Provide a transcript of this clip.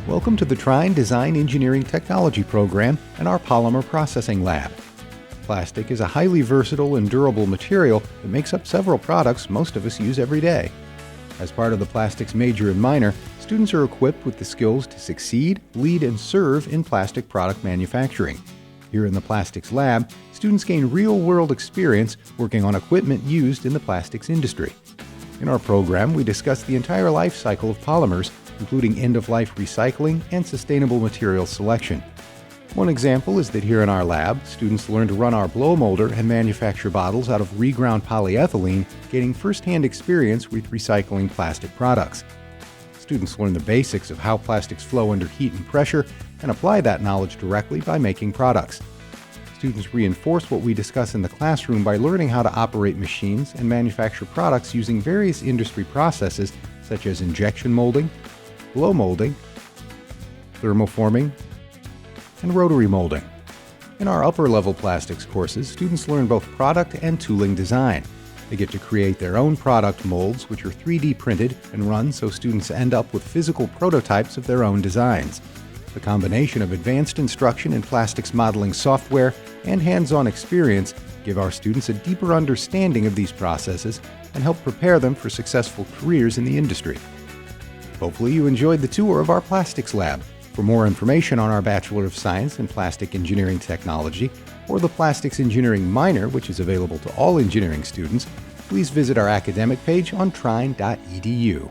Welcome to the Trine Design Engineering Technology program and our Polymer Processing Lab. Plastic is a highly versatile and durable material that makes up several products most of us use every day. As part of the plastics major and minor, students are equipped with the skills to succeed, lead, and serve in plastic product manufacturing. Here in the Plastics Lab, students gain real-world experience working on equipment used in the plastics industry. In our program, we discuss the entire life cycle of polymers, including end-of-life recycling and sustainable material selection. One example is that here in our lab, students learn to run our blow molder and manufacture bottles out of reground polyethylene, gaining first-hand experience with recycling plastic products. Students learn the basics of how plastics flow under heat and pressure and apply that knowledge directly by making products. Students reinforce what we discuss in the classroom by learning how to operate machines and manufacture products using various industry processes such as injection molding, blow molding, thermoforming, and rotary molding. In our upper-level plastics courses, students learn both product and tooling design. They get to create their own product molds, which are 3D printed and run so students end up with physical prototypes of their own designs. The combination of advanced instruction in plastics modeling software and hands-on experience give our students a deeper understanding of these processes and help prepare them for successful careers in the industry. Hopefully you enjoyed the tour of our Plastics Lab. For more information on our Bachelor of Science in Plastic Engineering Technology or the Plastics Engineering Minor, which is available to all engineering students, please visit our academic page on trine.edu.